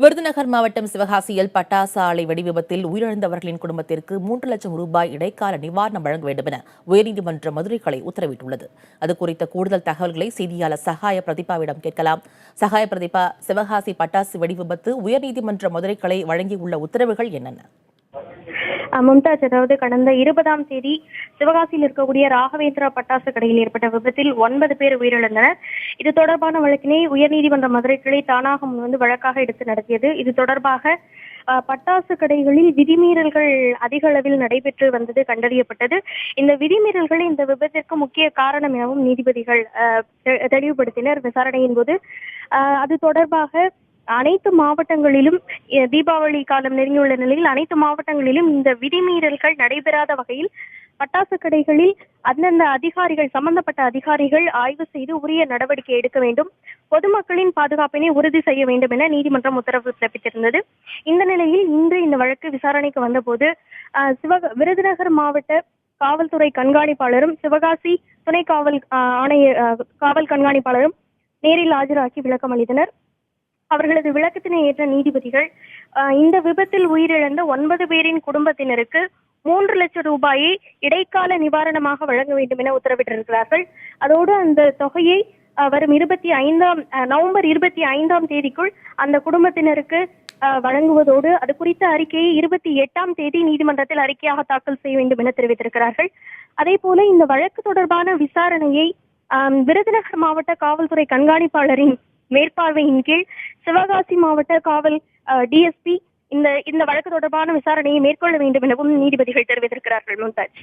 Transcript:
விருதுநகர் மாவட்டம் சிவகாசியில் பட்டாசு ஆலை வெடிவிபத்தில் உயிரிழந்தவர்களின் குடும்பத்திற்கு 3 லட்சம் ரூபாய் இடைக்கால நிவாரணம் வழங்க வேண்டும் என உயர்நீதிமன்ற மதுரை கிளை உத்தரவிட்டுள்ளது. அது குறித்த கூடுதல் தகவல்களை செய்தியாளர் சகாய பிரதீபாவிடம் கேட்கலாம். சகாய பிரதீபா, சிவகாசி பட்டாசு வெடிவிபத்து உயர்நீதிமன்ற மதுரை கிளை வழங்கியுள்ள உத்தரவுகள் என்னென்ன? மும்தாஜ், அதாவது கடந்த 20ஆம் தேதி சிவகாசியில் இருக்கக்கூடிய ராகவேந்திரா பட்டாசு கடையில் ஏற்பட்ட விபத்தில் 9 பேர் உயிரிழந்தனர். இது தொடர்பான வழக்கினை உயர்நீதிமன்ற மதுரை கிளை தானாக முன்வந்து வழக்காக எடுத்து நடத்தியது. இது தொடர்பாக பட்டாசு கடைகளில் விதிமீறல்கள் அதிக அளவில் நடைபெற்று வந்தது கண்டறியப்பட்டது. இந்த விதிமீறல்கள் இந்த விபத்திற்கு முக்கிய காரணம் எனவும் நீதிபதிகள் தெளிவுபடுத்தினர் விசாரணையின் போது. அது தொடர்பாக அனைத்து மாவட்டங்களிலும் தீபாவளி காலம் நெருங்கியுள்ள நிலையில் அனைத்து மாவட்டங்களிலும் இந்த விதிமீறல்கள் நடைபெறாத வகையில் பட்டாசு கடைகளில் அந்தந்த அதிகாரிகள், சம்பந்தப்பட்ட அதிகாரிகள் ஆய்வு செய்து உரிய நடவடிக்கை எடுக்க வேண்டும், பொதுமக்களின் பாதுகாப்பினை உறுதி செய்ய வேண்டும் என நீதிமன்றம் உத்தரவு பிறப்பித்திருந்தது. இந்த நிலையில் இன்று இந்த வழக்கு விசாரணைக்கு வந்தபோது விருதுநகர் மாவட்ட காவல்துறை கண்காணிப்பாளரும் சிவகாசி துணை காவல் கண்காணிப்பாளரும் நேரில் ஆஜராகி விளக்கம் அளித்தனர். அவர்களது விளக்கத்தினை ஏற்ற நீதிபதிகள் இந்த விபத்தில் உயிரிழந்த 9 பேரின் குடும்பத்தினருக்கு 3 லட்சம் ரூபாயை இடைக்கால நிவாரணமாக வழங்க வேண்டும் என உத்தரவிட்டிருக்கிறார்கள். அதோடு அந்த தொகையை வரும் நவம்பர் 25ஆம் தேதிக்குள் அந்த குடும்பத்தினருக்கு வழங்குவதோடு அது குறித்த அறிக்கையை 28ஆம் தேதி நீதிமன்றத்தில் அறிக்கையாக தாக்கல் செய்ய வேண்டும் என தெரிவித்திருக்கிறார்கள். அதே போல இந்த வழக்கு தொடர்பான விசாரணையை விருதுநகர் மாவட்ட காவல்துறை கண்காணிப்பாளரின் மேற்பார்வையின் கீழ் சிவகாசி மாவட்ட காவல் டிஎஸ்பி இந்த வழக்கு தொடர்பான விசாரணையை மேற்கொள்ள வேண்டும் எனவும் நீதிபதிகள் தெரிவித்திருக்கிறார்கள். மும்தாஜ்.